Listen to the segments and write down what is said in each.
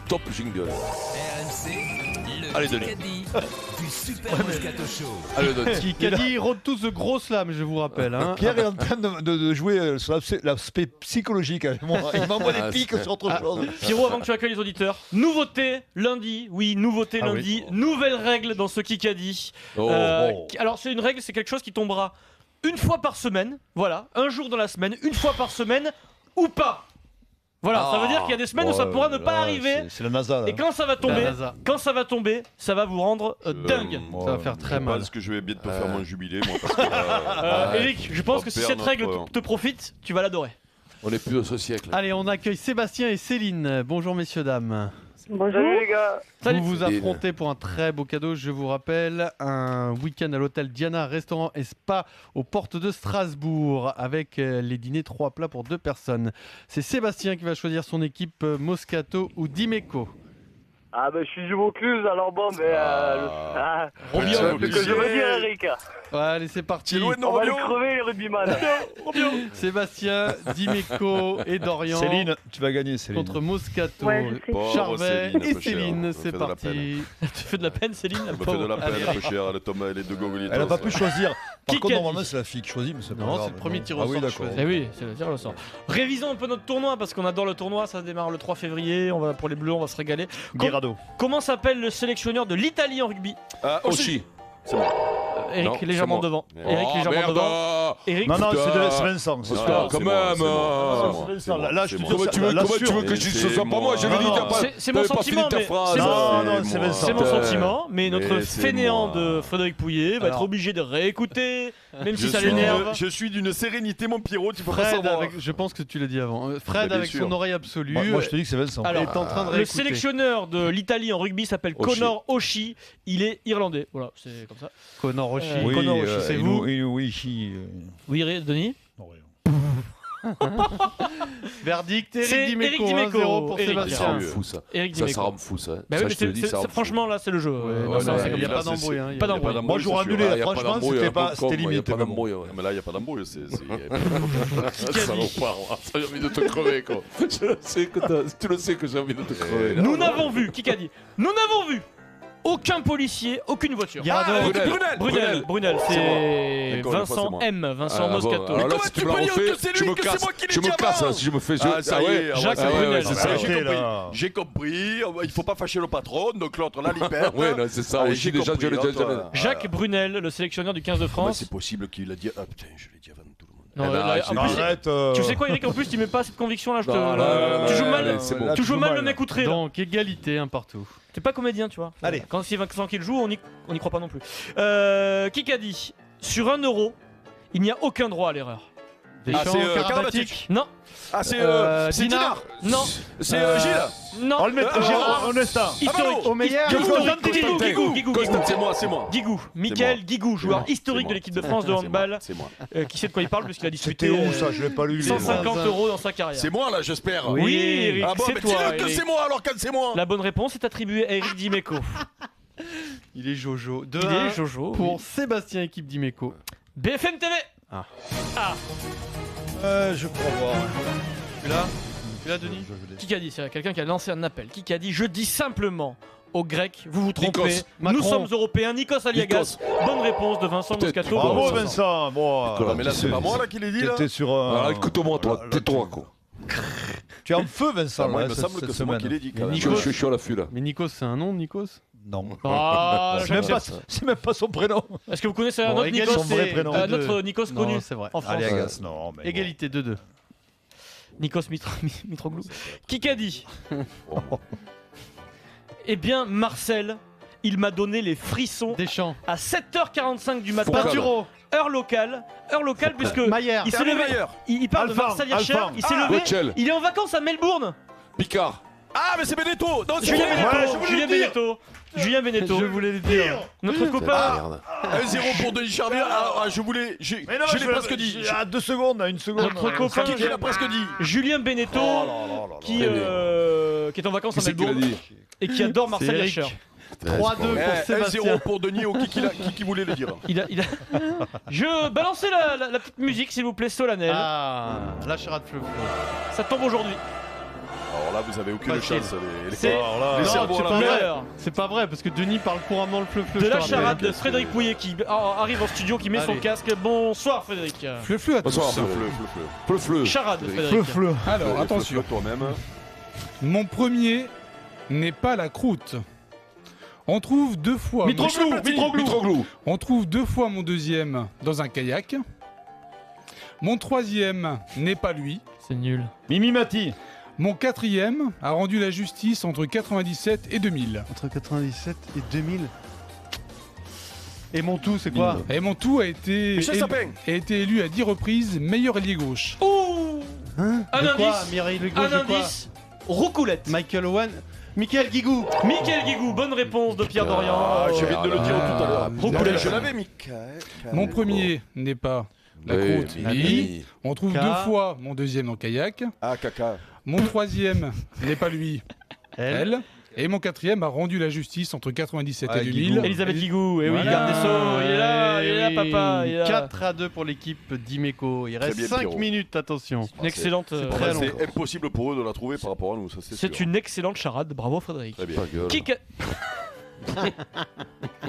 top jingle. RMC, le Allez, Denis. Kikadi du Super Moscato Show. Allez, Denis. Kikadi road to the gros slam, je vous rappelle. Hein. Pierre est en train de jouer sur l'aspect psychologique avec moi. Il m'envoie des pics sur autre chose. Pierrot, avant que tu accueilles les auditeurs, nouveauté lundi, lundi, nouvelle règle dans ce Kikadi. Alors c'est une règle, c'est quelque chose qui tombera une fois par semaine, voilà, un jour dans la semaine, une fois par semaine, ou pas. Voilà, ça veut dire qu'il y a des semaines où ça pourra ne pas arriver. C'est la NASA. Là. Et quand ça va tomber, ça va vous rendre dingue. Ça va faire très mal. Parce que je vais bientôt faire mon jubilé, moi. Parce que, Eric, je pense que si cette règle te profite, tu vas l'adorer. On est plus de ce siècle. Allez, on accueille Sébastien et Céline. Bonjour messieurs, dames. Bonjour. Salut les gars. Salut. Vous vous affrontez pour un très beau cadeau, je vous rappelle, un week-end à l'hôtel Diana, restaurant et spa aux portes de Strasbourg, avec les dîners 3 plats pour 2 personnes. C'est Sébastien qui va choisir son équipe Moscato ou Dimeco. Ah bah je suis du Vaucluse, alors bon, mais Robion, ce que je veux dire Eric. Ouais, allez, c'est parti. On va les crever les rugbyman. Sébastien, Dimeco et Dorian. Céline, tu vas gagner Céline. Contre Moscato, Ouais, je sais. Charvet Céline, un et peu Céline, cher, c'est ça me fait de la parti. tu fais de la peine, Céline. Ça me fait de la peine, un peu cher, le Thomas et les deux gogolitos. Elle n'a pas pu choisir. Par Qui contre, qu'a normalement, dit c'est la fille qui choisit, mais c'est pas Non, grave. c'est le premier tir au Ah oui, sort d'accord. choisi. Eh oui, c'est le tir au sort. Révisons un peu notre tournoi parce qu'on adore le tournoi, ça démarre le 3 février, on va pour les Bleus, on va se régaler. Guirado. Comment s'appelle le sélectionneur de l'Italie en rugby? Oshi. C'est bon. Eric Non, légèrement c'est moi. devant. Eric légèrement devant. Eric, Non, non, Putain. c'est Vincent. C'est Ah, sûr. quand c'est moi, même. c'est moi. C'est Vincent. Là, je te dis, Comment tu veux que je ce soit pas moi? Je l'ai dit, t'as pas. c'est mon t'avais pas sentiment, fini ta mais phrase. c'est Non, non, c'est moi. Vincent. c'est mon sentiment, mais notre Mais c'est fainéant moi. de Frédéric Pouillet va être Alors. obligé de réécouter, même si ça suis l'énerve. je suis d'une sérénité, mon Pierrot, tu peux pas Fred, savoir. je pense que tu l'as dit avant. Fred, bien avec sûr. son oreille absolue, Moi, je te dis que c'est Vincent. Alors, est en train de le réécouter. sélectionneur de l'Italie en rugby s'appelle Oshie. Connor Oshie. Il est irlandais. Voilà, c'est comme ça. Connor Rochi. Oui. Connor Oshie, c'est vous Oui, Oui, Denis. non, rien. Verdict, C'est Eric Dimeco, Eric Dimeco. 1-0 pour Eric. Ça Sébastien. rend fou, ça. Eric Ça Dimeco. rend fou, ça. Bah Ça, oui, je te le dis, ça rend fou. franchement, là, c'est le jeu. Ouais, Non, ça, c'est il n'y a comme pas ça. d'embrouille. hein, il y a Pas pas d'embrouille. Moi, j'aurais annulé. Il y a pas Franchement, d'embrouille, c'était hein, pas, comme c'était il y a limite. pas mais bon. d'embrouille, ouais. Mais là, il n'y a pas d'embrouille. Salopard, ça, j'ai envie de te crever, quoi. Tu le sais que j'ai envie de te crever. là. Nous n'avons vu, qui a dit? Nous n'avons vu aucun policier, aucune voiture. Guirado. Brunel, c'est D'accord, Vincent c'est moi. M, Vincent Ah, bon, Moscato. alors là, comment si tu tu me la peux dire refais, que c'est je lui, me que c'est casse. moi qui l'ai Je dit me casse, avant. si je me fais. Ah, ça y est, Jacques ouais, Brunel. c'est Ça ça, a j'ai été, compris. là. J'ai compris, il faut pas fâcher le patron, donc l'autre là, il perd. Ouais, non, c'est ça. Allez, Aussi, j'ai déjà, compris, je l'ai l'autre, déjà. Jacques Brunel, le sélectionneur du 15 de Mais France. c'est possible qu'il a dit. Ah putain, je l'ai dit avant tout le monde. Non, Eh ben, là, j'ai en plus, Arrête. tu sais quoi, Eric, en plus, tu mets pas cette conviction là. Non, Tu joues non, mal, non, c'est bon. Là, tu joues mal le mal. mec outré. là. Donc, égalité, un partout. T'es pas comédien, tu vois. Allez. Quand c'est Vincent qui le joue, on y croit pas non plus. Qui a dit? Sur 1 euro, il n'y a aucun droit à l'erreur. Deschamps, c'est, Karabatic. Non, Ah, c'est Dinard. Dinard. non, C'est Gilles. non. On le met. Honnêtement. Historique. Au meilleur. Guigou. Constant, c'est moi, c'est moi. Guigou, Mickaël Guigou, joueur historique de l'équipe de France de handball, C'est moi. qui sait de quoi il parle puisqu'il a disputé C'était où ça? Je l'ai pas lu. 150 € dans sa carrière. C'est moi là, j'espère. Oui, Eric, Ah bon, c'est mais toi. dis-le que Eric. c'est moi alors quand c'est moi. La bonne réponse est attribuée à Eric Dimeco. Il est Jojo. Il est Jojo. Pour Sébastien, équipe Dimeco. BFM TV. Je crois voir. Tu l'as Tu l'as, Denis? Qui a dit? C'est quelqu'un qui a lancé un appel. Qui a dit? Je dis simplement aux Grecs, vous vous trompez. Nikos. Nous Macron. sommes européens. Nikos Aliagas. Bonne réponse de Vincent Peut-être. Moscato. Bravo Vincent. Vincent. Bon. Ah, mais là, c'est pas moi là qui l'ai dit là. T'étais sur un. Alors écoute-moi, toi, Là, tais-toi, quoi. Tu es en feu, Vincent. Moi, là, il me cette- semble que cette c'est moi semaine. qui l'ai dit quand Mais même. Nikos. Je suis à l'affût, là. Mais Nikos, c'est un nom, Nikos? Non. Ah, C'est même, pas, j'accepte. c'est même pas son prénom. Est-ce que vous connaissez un Bon, autre égalité, Nikos? son vrai prénom. Notre Nikos Non, connu c'est vrai. en France. Allez, agace, non. Mais bon. Égalité 2-2. Nikos Mitroglou. Qui a dit? Eh bien, Marcel, il m'a donné les frissons Deschamps. à 7h45 du matin. Foucault. Pinturo. Heure locale, puisque Maillard. il s'est levé. Il parle de Alphand, Marcel Hirscher. Alphand. Il s'est levé. Rochelle. Il est en vacances à Melbourne. Picard. Ah, mais c'est Benetto. Non, c'est Julien moi. Beneteau. Ouais, je voulais Julien le dire. Beneteau. Julien Beneteau. Je voulais le dire. Notre copain. Merde. 1-0 pour Denis Charvier. Ah, je voulais. Je Mais non, l'ai presque dit. À 2 secondes, à 1 seconde. Notre copain. Qui l'a presque dit. Julien Beneteau. Qui est en vacances Qui à c'est qui l'a Melbourne dit? et qui adore Marcel C'est Hirscher. Eric. 3-2 pour 1-0 Sébastien. pour Denis. Qui voulait le dire? Il a... Je balançais la petite musique, s'il vous plaît, solennelle. Ah, la charade fleu. Ça tombe aujourd'hui. Alors là, vous avez aucune Facile. chance. C'est les Non, cerveaux c'est à pas l'envers. vrai. C'est pas vrai parce que Denis parle couramment le fleu-fleu. de je te la rappelle. charade de Frédéric Pouillet qui arrive en studio, qui met son Allez. casque. Bonsoir Frédéric. Fleu à tous. Bonsoir, fleu. Charade Frédéric. Alors, attention. Toi-même. Mon premier n'est pas la croûte. On trouve deux fois. Mitroglou. On trouve deux fois mon deuxième dans un kayak. Mon troisième n'est pas lui. C'est nul. Mimi Mati. Mon quatrième a rendu la justice entre 97 et 2000. Entre 97 et 2000. Et mon tout, c'est quoi? Et mon tout a été, Michel Sapin. a été élu à 10 reprises meilleur ailier gauche. Ouh. Hein? Un De quoi? indice. Mireille Le Un Gauche de quoi? indice. Roucoulette. Michael Owen. Michael Guigou. Michael Guigou, bonne réponse de Pierre Dorian. Ah, je viens de le dire tout à l'heure. Roucoulette. Je l'avais, Michael. Mon premier n'est pas la croûte, Oui, Mimi. On trouve K. deux fois mon deuxième en kayak. Ah, caca. Mon troisième n'est pas lui, elle. Et mon quatrième a rendu la justice entre 97 et 2000. Elisabeth Guigou, et oui, Voilà. garde des Sceaux, il est là, Eh il est là, oui. papa. Il est là. 4-2 pour l'équipe d'Imeco. Il reste bien, 5 Pierrot. minutes, attention. Une excellente. très long. C'est impossible pour eux de la trouver par rapport à nous, ça c'est C'est sûr. une excellente charade, bravo Frédéric. Très bien. Ta gueule.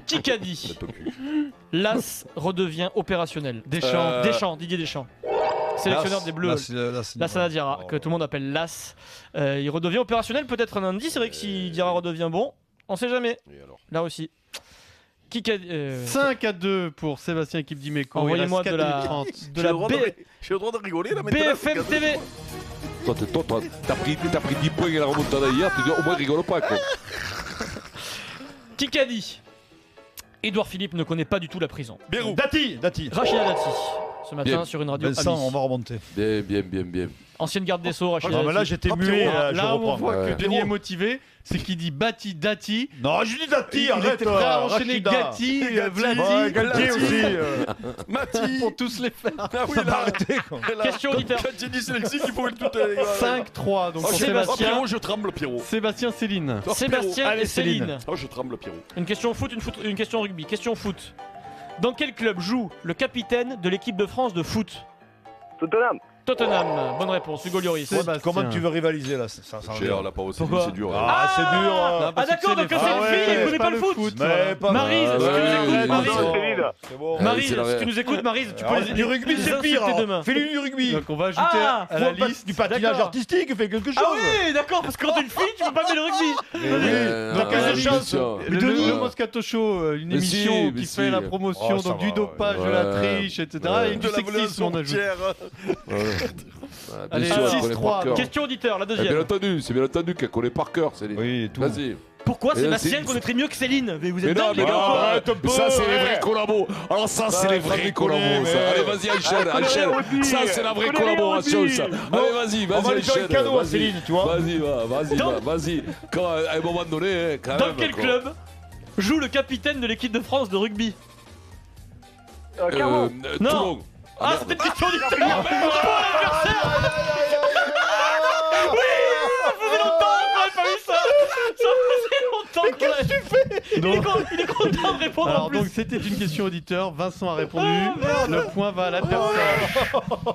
Qui a dit Tête au cul. Las redevient opérationnel? Deschamps. Didier Deschamps. Sélectionneur des Bleus. Lassana Diarra, que tout le monde appelle Las. Il redevient opérationnel, peut-être un indice, c'est vrai que si Diarra redevient bon, on sait jamais. Et alors Là aussi. Qui a 5-2 pour Sébastien, équipe d'Imeco. Envoyez-moi de la, de la J'ai le droit de rigoler là maintenant. BFM TV. Toi, t'as pris 10 points et la remontada hier, tu dis au moins rigole pas quoi. Qui a dit Édouard Philippe ne connaît pas du tout la prison. Bérou. Dati. Rachida Dati, ce matin Bien. sur une radio Vincent, amie. on va remonter. Bien. Ancienne garde des Sceaux, Rachida Non, mais là, Dati. j'étais Hop, muet. Pierrot, Là, je là où on reprends. voit Ouais. que Denis est motivé, c'est qu'il dit Bati Dati. Non, je dis Dati, Il arrête. était prêt à enchaîner Rachida. Gatti, Vladi. Ouais, Galtier aussi. Mati. Pour tous les faire. Ah oui, Ça va là. arrêter, quoi. Question auditeur. Quand j'ai dit c'est Alexis qu'il faut le tout aller. 5-3 donc Oh, pour Sébastien. Pierrot, je tremble, Pierrot. Sébastien Céline. Oh, Sébastien Allez, et Céline. Céline. Oh, je tremble, Pierrot. Une question foot, une question rugby. Question foot. Dans quel club joue le capitaine de l'équipe de France de foot? Tottenham. Tottenham. Bonne réponse, Hugo Lloris. Sébastien. Comment tu veux rivaliser là Cher, la parole, Pourquoi c'est dur. Ah, c'est dur. Non, parce que d'accord, c'est donc les c'est femmes. une Ah fille, ouais, elle connaît pas le foot. Mais pas Maryse, est-ce que tu nous écoutes, Maryse Céline. C'est bon. Maryse, c'est la- est-ce que tu nous écoutes, Maryse? Tu peux Alors, du rugby, c'est pire. insulter alors. demain. Fais-lui du rugby. Donc on va ajouter Ah, à la liste. Du patinage D'accord. artistique, fais quelque chose. Ah oui, d'accord, parce que quand t'es une fille, tu peux pas mettre le rugby. Donc, Ah, les chances. bien sûr. Le Moscato Show, une Mais si, émission mais qui si. fait la promotion Oh, ça donc du va, dopage, ouais. de la triche, etc. Ouais. Et du sexisme, on ajoute. Allez, Bien sûr, elle 6-3, connaît par cœur. Question auditeur, la Eh, Bien deuxième. entendu, c'est bien entendu qu'elle connaît par cœur, Céline. Oui, tout. Vas-y. Pourquoi Et là, Sébastien c'est- connaîtrait mieux que Céline? Mais vous êtes Mais non, dingues, les mais gars, ou non, quoi arrête un peu, ça c'est les vrais collabos. Alors ça c'est les ça vrais déconne, collabos ça. mais- Allez vas-y enchaîne. Ça c'est la vraie collaboration ça. Allez vas-y, On va lui faire un enchaîne. cadeau à Vas-y. Céline, tu vois. Vas-y. Quand à un moment donné, quand Dans même, quel quoi. club joue le capitaine de l'équipe de France de rugby? Carreau. Non. Toulon. Ah, c'était une question auditeur. Bon anniversaire. Oui, ça faisait longtemps qu'on n'avait pas vu ça. Ça faisait longtemps qu'on l'avait fait. Il est content de répondre en Alors plus. donc c'était une question auditeur, Vincent a répondu, Oh, merde. le point va à l'adversaire.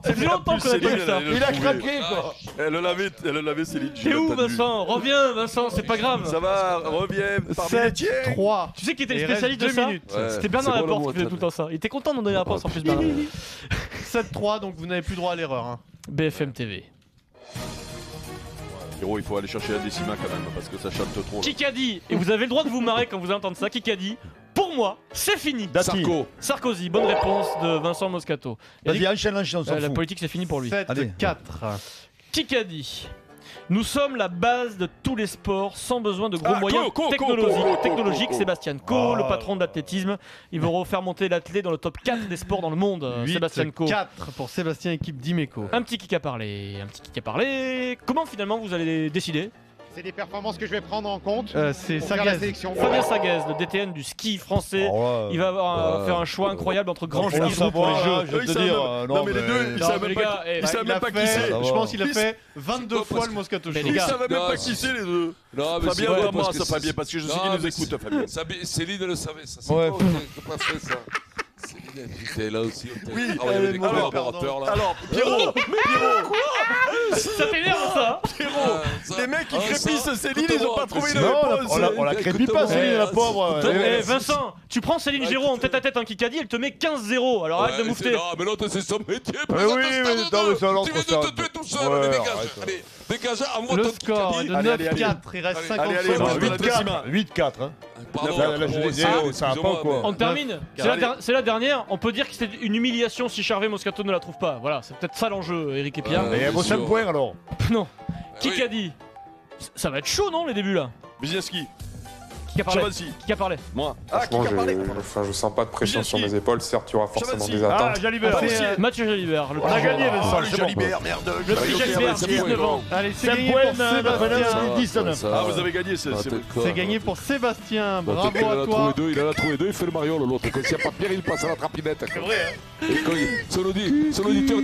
Ça fait longtemps qu'on a pas vu ça. Il a craqué, quoi. Elle l'avait, Céline. T'es où, Vincent? Reviens, Vincent, c'est pas grave. Ça va, reviens parmi les tiens. 7-3. Tu sais qui était Il le reste spécialiste de 2 ça? minutes. Ouais. C'était Bernard C'est bon, Laporte le qui faisait mot, tout le temps ça. Il était content de donner la réponse en plus, Bernard. 7-3 donc vous n'avez plus droit à l'erreur. Hein. BFM TV. Gros, il faut aller chercher la décima quand même parce que ça chante trop. là. Qui a dit, et vous avez le droit de vous marrer quand vous entendez ça, qui a dit, pour moi, c'est fini. Dati. Sarko. Sarkozy, bonne réponse de Vincent Moscato. Vas-y, enchaîne, on s'en La fout. politique, c'est fini pour lui. 7-4. Qui a dit, nous sommes la base de tous les sports sans besoin de gros Ah, moyens Co, technologiques. Co. Sébastien Coe, Ah. le patron de l'athlétisme, il va refaire monter l'athlète dans le top 4 des sports dans le monde. Sébastien Coe. 4 pour Sébastien, équipe d'Imeco. Un petit qui a parlé. Comment finalement vous allez décider? C'est des performances que je vais prendre en compte C'est pour faire la Sagaz. sélection. Fabien Saguez, le DTN du ski français. Il va faire un choix incroyable entre grand Pour le ski pour les savoir, Jeux. là, je vais Ils te savent dire. même- non, mais les deux, ils Non, savent mais même les pas gars, qui- ils savent Il a même pas qui fait, c'est. je pense qu'il a Ils- fait 22 fois le Moscato Mais Show. les Ils gars, savaient même non, pas qui c'est les deux. Non, mais Fabien, c'est toi, parce moi, que ça c'est- Fabien, parce que je sais Non, qu'il nous mais écoute, Fabien. Céline le savait, ça. C'est Ouais. pas fait ça. Céline T'es là aussi. Oui, avec les alors, collaborateurs là. Alors, Pierrot, Ça t'énerve ça les mecs qui crépissent Céline, écoute-moi, ils ont pas trouvé de Non, réponse. on la crépit pas, Céline, la pauvre. Eh, Vincent, tu prends Céline Géraud en tête-à-tête en Kikadi, elle te met 15-0. Alors arrête de moufter. Non, mais l'autre, c'est son métier. Oui, oui, mais non, mais c'est l'autre, Tu veux ça. te tuer tout seul, Ouais, allez, dégage. arrête. Allez, dégage, envoie Le ton score est de Allez, allez, 9-4. Il reste 50 allez, secondes. allez, 8-4. 8-4. Hein. Pardon. Là, je les ai, ça va pas ou quoi On termine. C'est la dernière. On peut dire que c'est une humiliation si Charvet Moscato ne la trouve pas. Voilà, c'est peut-être ça l'enjeu, Eric et Pierre. Mais il vaut 5 points alors. Non. Oui. Kikadi. Ça va être chaud, non, les débuts là? Bizinski, Qui a parlé? Chavancy, Qui a parlé? moi. Ah, qui Franchement, a parlé je sens pas de pression sur Bizinski. mes épaules. Certes, il y aura forcément Chavancy. des attentes. Ah, Jalibert. Mathieu Jalibert. Le On a gagné, Oh, Vincent. le c'est bon. Jalibert, merde. Le petit Jalibert, 19 ans. Allez, c'est 5 gagné points, pour Sébastien. 19. Ah, vous avez gagné, c'est C'est gagné pour Sébastien. Il Bravo en à a toi. trouvé deux, il en a trouvé deux, il fait le mariole l'autre. Quand il n'y a pas Pierre, il passe à la trapinette. C'est vrai, hein. Et quand son auditeur